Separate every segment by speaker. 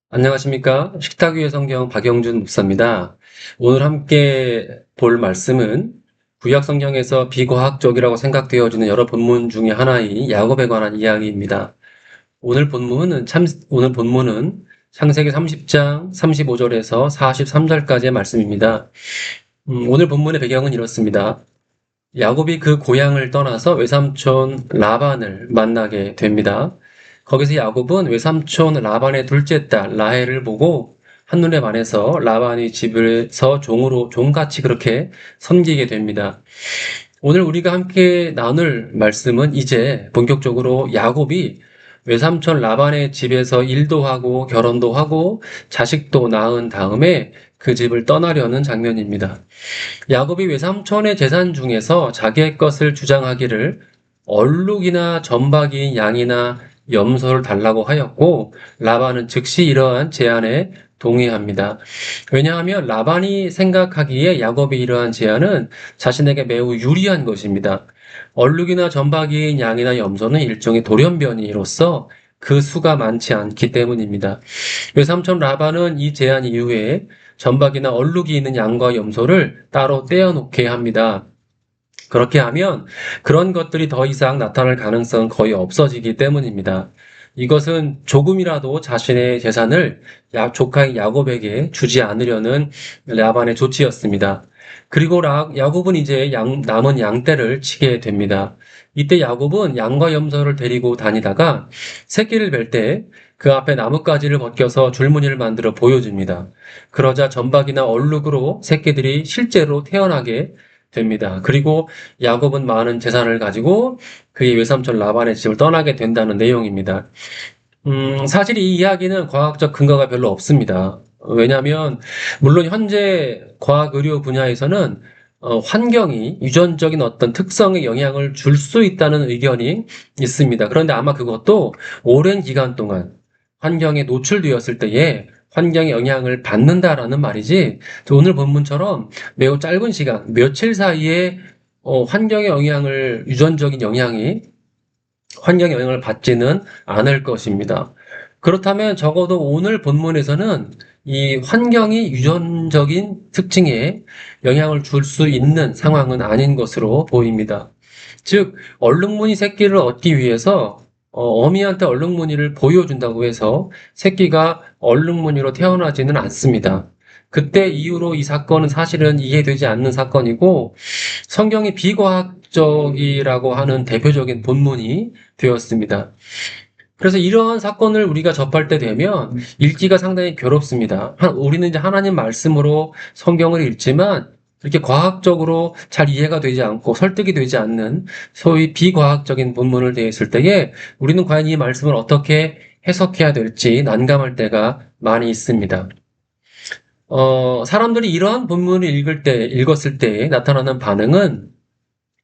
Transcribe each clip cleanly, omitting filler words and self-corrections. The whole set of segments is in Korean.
Speaker 1: 안녕하십니까? 식탁 위의 성경 박영준 목사입니다. 오늘 함께 볼 말씀은 구약 성경에서 비과학적이라고 생각되어지는 여러 본문 중에 하나인 야곱에 관한 이야기입니다. 오늘 본문은 창세기 30장 35절에서 43절까지의 말씀입니다. 오늘 본문의 배경은 이렇습니다. 야곱이 그 고향을 떠나서 외삼촌 라반을 만나게 됩니다. 거기서 야곱은 외삼촌 라반의 둘째 딸 라헬을 보고 한눈에 반해서 라반의 집에서 종같이 그렇게 섬기게 됩니다. 오늘 우리가 함께 나눌 말씀은 이제 본격적으로 야곱이 외삼촌 라반의 집에서 일도 하고 결혼도 하고 자식도 낳은 다음에 그 집을 떠나려는 장면입니다. 야곱이 외삼촌의 재산 중에서 자기의 것을 주장하기를 얼룩이나 점박이 양이나 염소를 달라고 하였고 라반은 즉시 이러한 제안에 동의합니다. 왜냐하면 라반이 생각하기에 야곱의 이러한 제안은 자신에게 매우 유리한 것입니다. 얼룩이나 점박이인 양이나 염소는 일종의 돌연변이로서 그 수가 많지 않기 때문입니다. 외삼촌 라반은 이 제안 이후에 점박이나 얼룩이 있는 양과 염소를 따로 떼어놓게 합니다. 그렇게 하면 그런 것들이 더 이상 나타날 가능성은 거의 없어지기 때문입니다. 이것은 조금이라도 자신의 재산을 조카인 야곱에게 주지 않으려는 라반의 조치였습니다. 그리고 야곱은 이제 남은 양떼를 치게 됩니다. 이때 야곱은 양과 염소를 데리고 다니다가 새끼를 뵐 때 그 앞에 나뭇가지를 벗겨서 줄무늬를 만들어 보여줍니다. 그러자 점박이나 얼룩으로 새끼들이 실제로 태어나게 됩니다. 그리고 야곱은 많은 재산을 가지고 그의 외삼촌 라반의 집을 떠나게 된다는 내용입니다. 사실 이 이야기는 과학적 근거가 별로 없습니다. 왜냐하면 물론 현재 과학 의료 분야에서는 환경이 유전적인 어떤 특성에 영향을 줄 수 있다는 의견이 있습니다. 그런데 아마 그것도 오랜 기간 동안 환경에 노출되었을 때에 환경의 영향을 받는다라는 말이지, 오늘 본문처럼 매우 짧은 시간, 며칠 사이에 유전적인 환경의 영향을 받지는 않을 것입니다. 그렇다면 적어도 오늘 본문에서는 이 환경이 유전적인 특징에 영향을 줄 수 있는 상황은 아닌 것으로 보입니다. 즉, 얼룩무늬 새끼를 얻기 위해서 어미한테 얼룩무늬를 보여준다고 해서 새끼가 얼룩무늬로 태어나지는 않습니다. 그때 이후로 이 사건은 사실은 이해되지 않는 사건이고 성경이 비과학적이라고 하는 대표적인 본문이 되었습니다. 그래서 이러한 사건을 우리가 접할 때 되면 읽기가 상당히 괴롭습니다. 우리는 이제 하나님 말씀으로 성경을 읽지만 이렇게 과학적으로 잘 이해가 되지 않고 설득이 되지 않는 소위 비과학적인 본문을 대했을 때에 우리는 과연 이 말씀을 어떻게 해석해야 될지 난감할 때가 많이 있습니다. 사람들이 이러한 본문을 읽었을 때 나타나는 반응은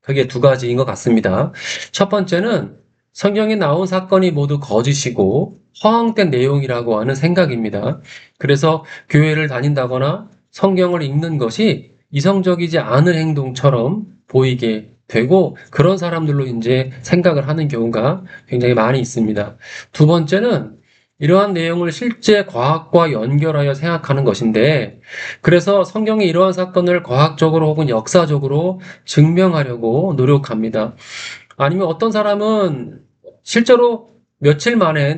Speaker 1: 크게 두 가지인 것 같습니다. 첫 번째는 성경에 나온 사건이 모두 거짓이고 허황된 내용이라고 하는 생각입니다. 그래서 교회를 다닌다거나 성경을 읽는 것이 이성적이지 않은 행동처럼 보이게 되고 그런 사람들로 이제 생각을 하는 경우가 굉장히 많이 있습니다. 두 번째는 이러한 내용을 실제 과학과 연결하여 생각하는 것인데, 그래서 성경이 이러한 사건을 과학적으로 혹은 역사적으로 증명하려고 노력합니다. 아니면 어떤 사람은 실제로 며칠 만에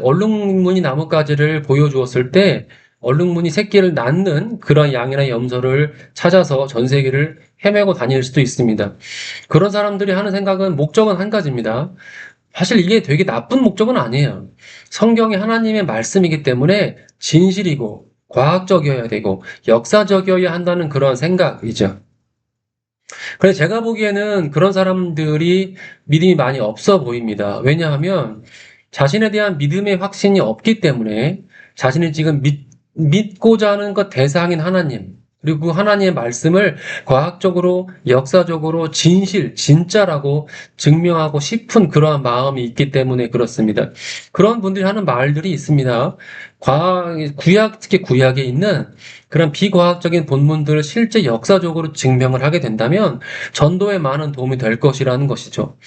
Speaker 1: 얼룩무늬 나뭇가지를 보여주었을 때, 얼룩무늬 새끼를 낳는 그런 양이나 염소를 찾아서 전 세계를 헤매고 다닐 수도 있습니다. 그런 사람들이 하는 생각은 목적은 한 가지입니다. 사실 이게 되게 나쁜 목적은 아니에요. 성경이 하나님의 말씀이기 때문에 진실이고 과학적이어야 되고 역사적이어야 한다는 그런 생각이죠. 그래서 제가 보기에는 그런 사람들이 믿음이 많이 없어 보입니다. 왜냐하면 자신에 대한 믿음의 확신이 없기 때문에 자신이 지금 믿고자 하는 것 대상인 하나님, 그리고 하나님의 말씀을 과학적으로, 역사적으로 진짜라고 증명하고 싶은 그러한 마음이 있기 때문에 그렇습니다. 그런 분들이 하는 말들이 있습니다. 특히 구약에 있는 그런 비과학적인 본문들을 실제 역사적으로 증명을 하게 된다면 전도에 많은 도움이 될 것이라는 것이죠.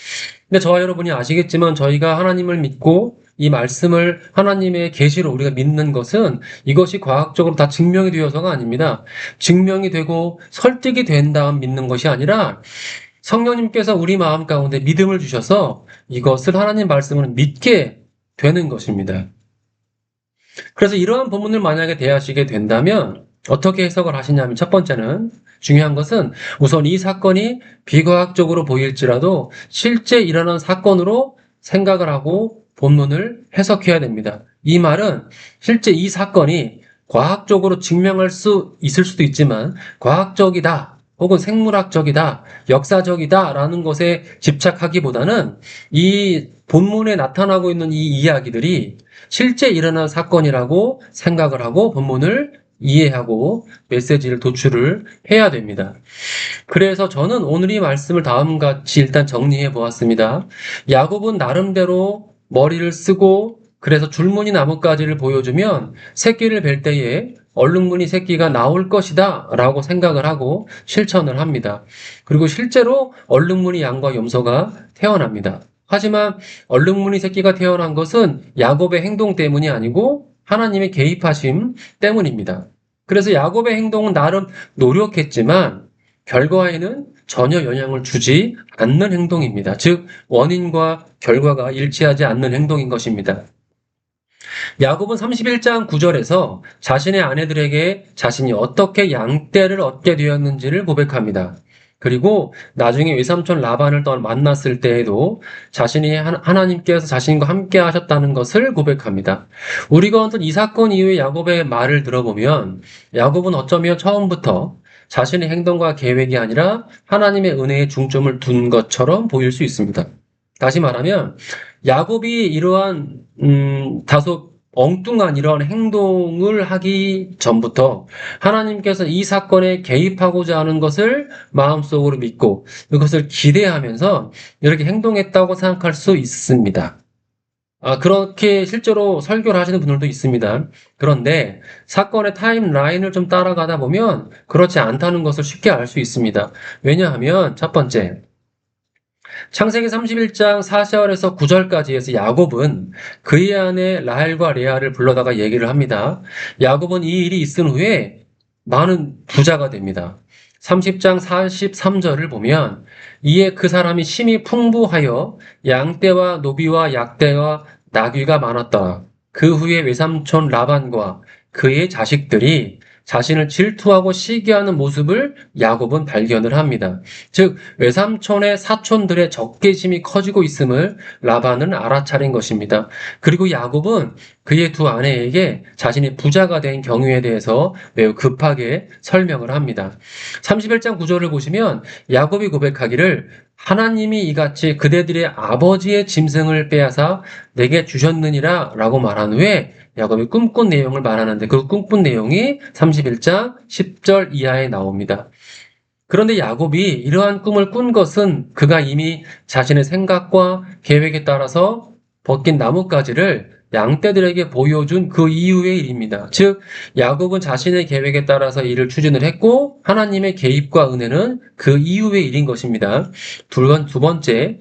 Speaker 1: 근데 저와 여러분이 아시겠지만 저희가 하나님을 믿고 이 말씀을 하나님의 계시로 우리가 믿는 것은 이것이 과학적으로 다 증명이 되어서가 아닙니다. 증명이 되고 설득이 된 다음 믿는 것이 아니라 성령님께서 우리 마음 가운데 믿음을 주셔서 이것을 하나님 말씀을 믿게 되는 것입니다. 그래서 이러한 본문을 만약에 대하시게 된다면 어떻게 해석을 하시냐면 첫 번째는 중요한 것은 우선 이 사건이 비과학적으로 보일지라도 실제 일어난 사건으로 생각을 하고 본문을 해석해야 됩니다. 이 말은 실제 이 사건이 과학적으로 증명할 수 있을 수도 있지만 과학적이다 혹은 생물학적이다, 역사적이다 라는 것에 집착하기보다는 이 본문에 나타나고 있는 이 이야기들이 실제 일어난 사건이라고 생각을 하고 본문을 이해하고 메시지를 도출을 해야 됩니다. 그래서 저는 오늘 이 말씀을 다음과 같이 일단 정리해 보았습니다. 야곱은 나름대로 머리를 쓰고 그래서 줄무늬 나뭇가지를 보여주면 새끼를 뵐 때에 얼룩무늬 새끼가 나올 것이다 라고 생각을 하고 실천을 합니다. 그리고 실제로 얼룩무늬 양과 염소가 태어납니다. 하지만 얼룩무늬 새끼가 태어난 것은 야곱의 행동 때문이 아니고 하나님의 개입하심 때문입니다. 그래서 야곱의 행동은 나름 노력했지만 결과에는 전혀 영향을 주지 않는 행동입니다. 즉 원인과 결과가 일치하지 않는 행동인 것입니다. 야곱은 31장 9절에서 자신의 아내들에게 자신이 어떻게 양떼를 얻게 되었는지를 고백합니다. 그리고 나중에 외삼촌 라반을 또 만났을 때에도 자신이 하나님께서 자신과 함께 하셨다는 것을 고백합니다. 우리가 어떤 이 사건 이후에 야곱의 말을 들어보면 야곱은 어쩌면 처음부터 자신의 행동과 계획이 아니라 하나님의 은혜에 중점을 둔 것처럼 보일 수 있습니다. 다시 말하면 야곱이 이러한 다소 엉뚱한 이런 행동을 하기 전부터 하나님께서 이 사건에 개입하고자 하는 것을 마음속으로 믿고 그것을 기대하면서 이렇게 행동했다고 생각할 수 있습니다. 그렇게 실제로 설교를 하시는 분들도 있습니다. 그런데 사건의 타임라인을 좀 따라가다 보면 그렇지 않다는 것을 쉽게 알 수 있습니다. 왜냐하면 첫 번째, 창세기 31장 4절에서 9절까지 해서 야곱은 그의 아내 라헬과 레아를 불러다가 얘기를 합니다. 야곱은 이 일이 있은 후에 많은 부자가 됩니다. 30장 43절을 보면 이에 그 사람이 심히 풍부하여 양떼와 노비와 약떼와 나귀가 많았다. 그 후에 외삼촌 라반과 그의 자식들이 자신을 질투하고 시기하는 모습을 야곱은 발견을 합니다. 즉 외삼촌의 사촌들의 적개심이 커지고 있음을 라반은 알아차린 것입니다. 그리고 야곱은 그의 두 아내에게 자신이 부자가 된 경위에 대해서 매우 급하게 설명을 합니다. 31장 9절을 보시면 야곱이 고백하기를 하나님이 이같이 그대들의 아버지의 짐승을 빼앗아 내게 주셨느니라 라고 말한 후에 야곱이 꿈꾼 내용을 말하는데 그 꿈꾼 내용이 31장 10절 이하에 나옵니다. 그런데 야곱이 이러한 꿈을 꾼 것은 그가 이미 자신의 생각과 계획에 따라서 벗긴 나뭇가지를 양떼들에게 보여준 그 이후의 일입니다. 즉 야곱은 자신의 계획에 따라서 일을 추진을 했고 하나님의 개입과 은혜는 그 이후의 일인 것입니다. 두 번째,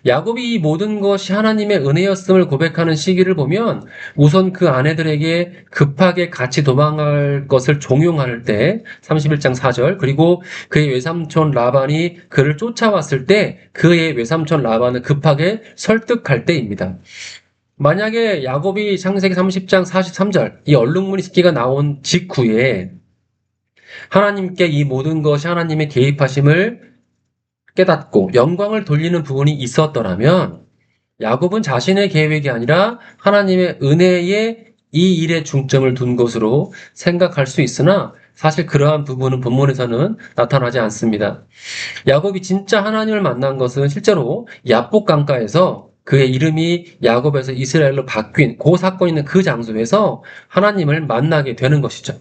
Speaker 1: 야곱이 이 모든 것이 하나님의 은혜였음을 고백하는 시기를 보면 우선 그 아내들에게 급하게 같이 도망갈 것을 종용할 때 31장 4절 그리고 그의 외삼촌 라반이 그를 쫓아왔을 때 그의 외삼촌 라반을 급하게 설득할 때입니다. 만약에 야곱이 창세기 30장 43절 이 얼룩무늬 새끼가 나온 직후에 하나님께 이 모든 것이 하나님의 개입하심을 깨닫고 영광을 돌리는 부분이 있었더라면 야곱은 자신의 계획이 아니라 하나님의 은혜에 이 일에 중점을 둔 것으로 생각할 수 있으나 사실 그러한 부분은 본문에서는 나타나지 않습니다. 야곱이 진짜 하나님을 만난 것은 실제로 야복 강가에서 그의 이름이 야곱에서 이스라엘로 바뀐 그 사건이 있는 그 장소에서 하나님을 만나게 되는 것이죠.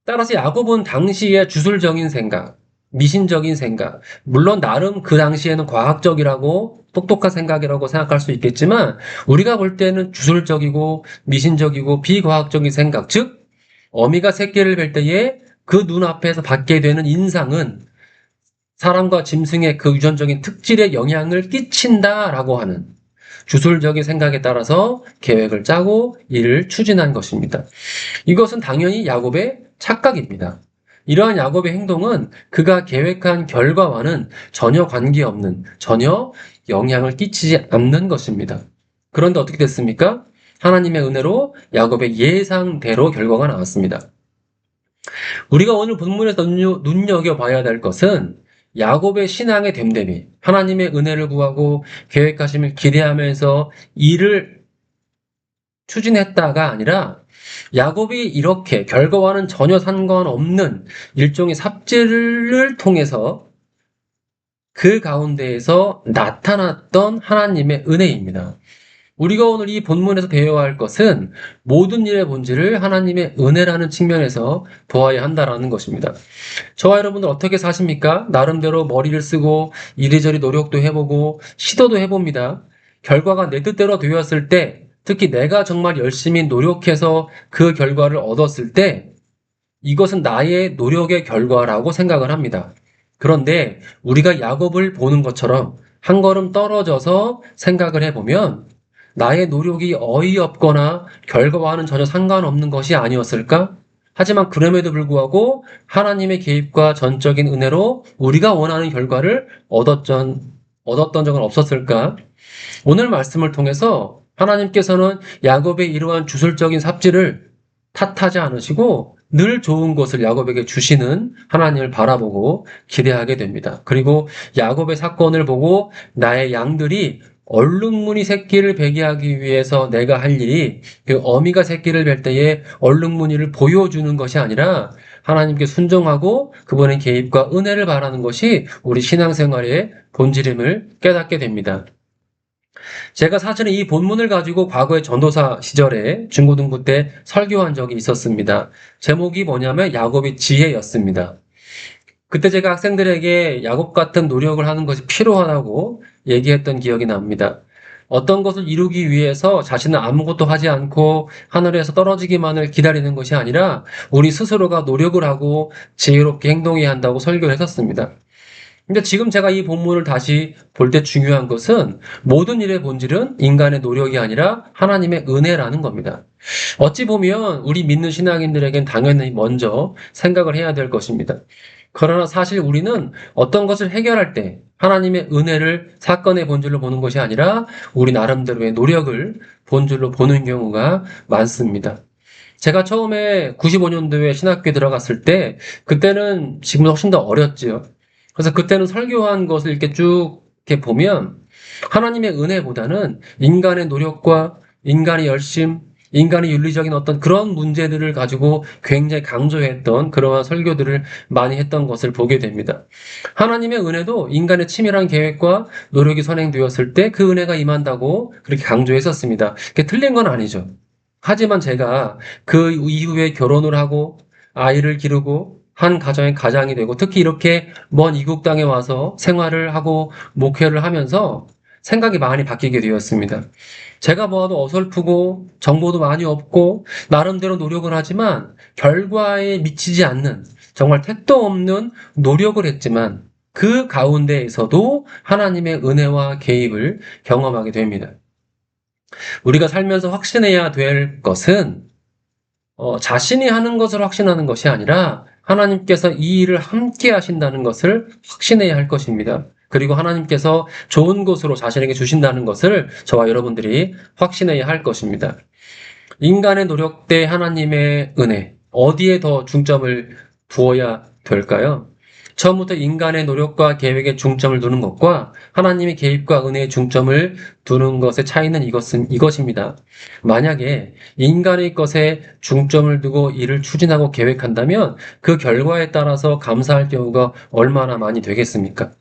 Speaker 1: 따라서 야곱은 당시의 주술적인 생각, 미신적인 생각, 물론 나름 그 당시에는 과학적이라고 똑똑한 생각이라고 생각할 수 있겠지만 우리가 볼 때는 주술적이고 미신적이고 비과학적인 생각, 즉 어미가 새끼를 뵐 때에 그 눈앞에서 받게 되는 인상은 사람과 짐승의 그 유전적인 특질에 영향을 끼친다라고 하는 주술적인 생각에 따라서 계획을 짜고 일을 추진한 것입니다. 이것은 당연히 야곱의 착각입니다. 이러한 야곱의 행동은 그가 계획한 결과와는 전혀 관계없는, 전혀 영향을 끼치지 않는 것입니다. 그런데 어떻게 됐습니까? 하나님의 은혜로 야곱의 예상대로 결과가 나왔습니다. 우리가 오늘 본문에서 눈여겨봐야 될 것은 야곱의 신앙의 됨됨이, 하나님의 은혜를 구하고 계획하심을 기대하면서 일을 추진했다가 아니라 야곱이 이렇게 결과와는 전혀 상관없는 일종의 삽질을 통해서 그 가운데에서 나타났던 하나님의 은혜입니다. 우리가 오늘 이 본문에서 배워야 할 것은 모든 일의 본질을 하나님의 은혜라는 측면에서 보아야 한다는 것입니다. 저와 여러분들 어떻게 사십니까? 나름대로 머리를 쓰고 이리저리 노력도 해보고 시도도 해봅니다. 결과가 내 뜻대로 되었을 때, 특히 내가 정말 열심히 노력해서 그 결과를 얻었을 때 이것은 나의 노력의 결과라고 생각을 합니다. 그런데 우리가 야곱을 보는 것처럼 한 걸음 떨어져서 생각을 해보면 나의 노력이 어이없거나 결과와는 전혀 상관없는 것이 아니었을까? 하지만 그럼에도 불구하고 하나님의 개입과 전적인 은혜로 우리가 원하는 결과를 얻었던 적은 없었을까? 오늘 말씀을 통해서 하나님께서는 야곱의 이러한 주술적인 삽질을 탓하지 않으시고 늘 좋은 것을 야곱에게 주시는 하나님을 바라보고 기대하게 됩니다. 그리고 야곱의 사건을 보고 나의 양들이 얼룩무늬 새끼를 베게 하기 위해서 내가 할 일이 그 어미가 새끼를 뵐 때에 얼룩무늬를 보여주는 것이 아니라 하나님께 순종하고 그분의 개입과 은혜를 바라는 것이 우리 신앙생활의 본질임을 깨닫게 됩니다. 제가 사실은 이 본문을 가지고 과거에 전도사 시절에 중고등부 때 설교한 적이 있었습니다. 제목이 뭐냐면 야곱의 지혜였습니다. 그때 제가 학생들에게 야곱 같은 노력을 하는 것이 필요하다고 얘기했던 기억이 납니다. 어떤 것을 이루기 위해서 자신은 아무것도 하지 않고 하늘에서 떨어지기만을 기다리는 것이 아니라 우리 스스로가 노력을 하고 지혜롭게 행동해야 한다고 설교를 했었습니다. 근데 지금 제가 이 본문을 다시 볼 때 중요한 것은 모든 일의 본질은 인간의 노력이 아니라 하나님의 은혜라는 겁니다. 어찌 보면 우리 믿는 신앙인들에겐 당연히 먼저 생각을 해야 될 것입니다. 그러나 사실 우리는 어떤 것을 해결할 때 하나님의 은혜를 사건의 본질로 보는 것이 아니라 우리 나름대로의 노력을 본질로 보는 경우가 많습니다. 제가 처음에 95년도에 신학교에 들어갔을 때 그때는 지금보다 훨씬 더 어렸죠. 그래서 그때는 설교한 것을 이렇게 쭉 이렇게 보면 하나님의 은혜보다는 인간의 노력과 인간의 열심, 인간의 윤리적인 어떤 그런 문제들을 가지고 굉장히 강조했던 그러한 설교들을 많이 했던 것을 보게 됩니다. 하나님의 은혜도 인간의 치밀한 계획과 노력이 선행되었을 때 그 은혜가 임한다고 그렇게 강조했었습니다. 그게 틀린 건 아니죠. 하지만 제가 그 이후에 결혼을 하고 아이를 기르고 한 가정의 가장이 되고 특히 이렇게 먼 이국 땅에 와서 생활을 하고 목회를 하면서 생각이 많이 바뀌게 되었습니다. 제가 보아도 어설프고 정보도 많이 없고 나름대로 노력을 하지만 결과에 미치지 않는 정말 택도 없는 노력을 했지만 그 가운데에서도 하나님의 은혜와 개입을 경험하게 됩니다. 우리가 살면서 확신해야 될 것은 자신이 하는 것을 확신하는 것이 아니라 하나님께서 이 일을 함께 하신다는 것을 확신해야 할 것입니다. 그리고 하나님께서 좋은 것으로 자신에게 주신다는 것을 저와 여러분들이 확신해야 할 것입니다. 인간의 노력 대 하나님의 은혜, 어디에 더 중점을 두어야 될까요? 처음부터 인간의 노력과 계획에 중점을 두는 것과 하나님의 개입과 은혜에 중점을 두는 것의 차이는 이것입니다. 만약에 인간의 것에 중점을 두고 일을 추진하고 계획한다면 그 결과에 따라서 감사할 경우가 얼마나 많이 되겠습니까?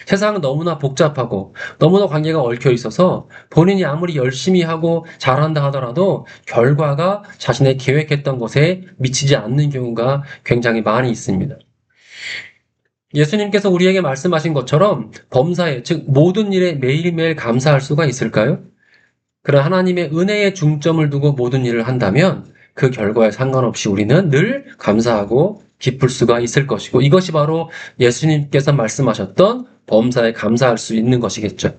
Speaker 1: 세상은 너무나 복잡하고 너무나 관계가 얽혀 있어서 본인이 아무리 열심히 하고 잘한다 하더라도 결과가 자신의 계획했던 것에 미치지 않는 경우가 굉장히 많이 있습니다. 예수님께서 우리에게 말씀하신 것처럼 범사에, 즉 모든 일에 매일매일 감사할 수가 있을까요? 그런 하나님의 은혜에 중점을 두고 모든 일을 한다면 그 결과에 상관없이 우리는 늘 감사하고 기쁠 수가 있을 것이고 이것이 바로 예수님께서 말씀하셨던 범사에 감사할 수 있는 것이겠죠.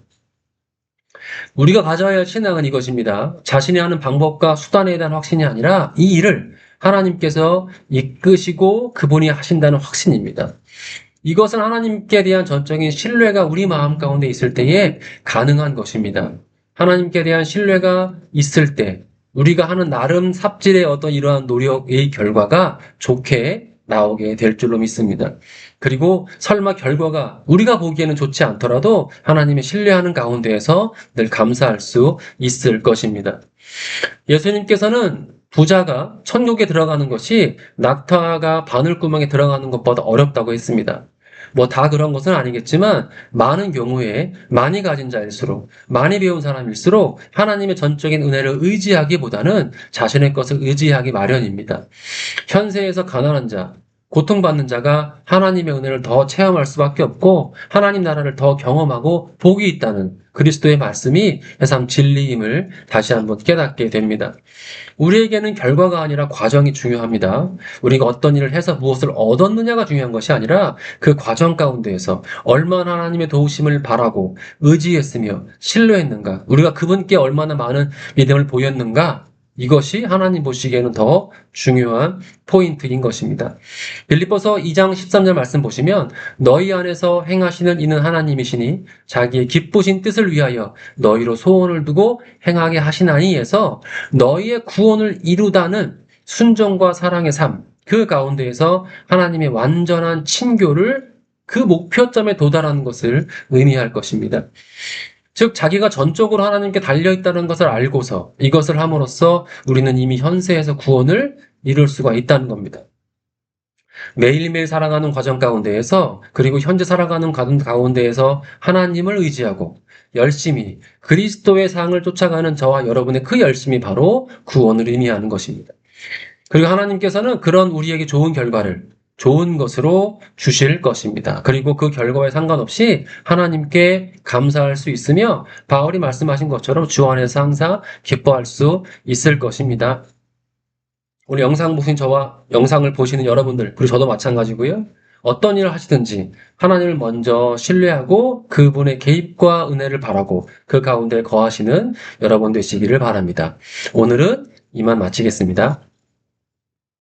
Speaker 1: 우리가 가져야 할 신앙은 이것입니다. 자신이 하는 방법과 수단에 대한 확신이 아니라 이 일을 하나님께서 이끄시고 그분이 하신다는 확신입니다. 이것은 하나님께 대한 전적인 신뢰가 우리 마음 가운데 있을 때에 가능한 것입니다. 하나님께 대한 신뢰가 있을 때 우리가 하는 나름 삽질의 어떤 이러한 노력의 결과가 좋게 나오게 될 줄로 믿습니다. 그리고 설마 결과가 우리가 보기에는 좋지 않더라도 하나님의 신뢰하는 가운데에서 늘 감사할 수 있을 것입니다. 예수님께서는 부자가 천국에 들어가는 것이 낙타가 바늘구멍에 들어가는 것보다 어렵다고 했습니다. 뭐 다 그런 것은 아니겠지만 많은 경우에 많이 가진 자일수록 많이 배운 사람일수록 하나님의 전적인 은혜를 의지하기보다는 자신의 것을 의지하기 마련입니다. 현세에서 가난한 자, 고통받는 자가 하나님의 은혜를 더 체험할 수밖에 없고 하나님 나라를 더 경험하고 복이 있다는 그리스도의 말씀이 해상 진리임을 다시 한번 깨닫게 됩니다. 우리에게는 결과가 아니라 과정이 중요합니다. 우리가 어떤 일을 해서 무엇을 얻었느냐가 중요한 것이 아니라 그 과정 가운데에서 얼마나 하나님의 도우심을 바라고 의지했으며 신뢰했는가, 우리가 그분께 얼마나 많은 믿음을 보였는가, 이것이 하나님 보시기에는 더 중요한 포인트인 것입니다. 빌립보서 2장 13절 말씀 보시면 너희 안에서 행하시는 이는 하나님이시니 자기의 기쁘신 뜻을 위하여 너희로 소원을 두고 행하게 하시나니에서 너희의 구원을 이루다는 순종과 사랑의 삶, 그 가운데에서 하나님의 완전한 친교를 그 목표점에 도달하는 것을 의미할 것입니다. 즉 자기가 전적으로 하나님께 달려있다는 것을 알고서 이것을 함으로써 우리는 이미 현세에서 구원을 이룰 수가 있다는 겁니다. 매일매일 살아가는 과정 가운데에서 그리고 현재 살아가는 과정 가운데에서 하나님을 의지하고 열심히 그리스도의 상을 쫓아가는 저와 여러분의 그 열심이 바로 구원을 의미하는 것입니다. 그리고 하나님께서는 그런 우리에게 좋은 결과를 좋은 것으로 주실 것입니다. 그리고 그 결과에 상관없이 하나님께 감사할 수 있으며 바울이 말씀하신 것처럼 주 안에서 항상 기뻐할 수 있을 것입니다. 오늘 영상 보신 저와 영상을 보시는 여러분들, 그리고 저도 마찬가지고요. 어떤 일을 하시든지 하나님을 먼저 신뢰하고 그분의 개입과 은혜를 바라고 그 가운데 거하시는 여러분 되시기를 바랍니다. 오늘은 이만 마치겠습니다.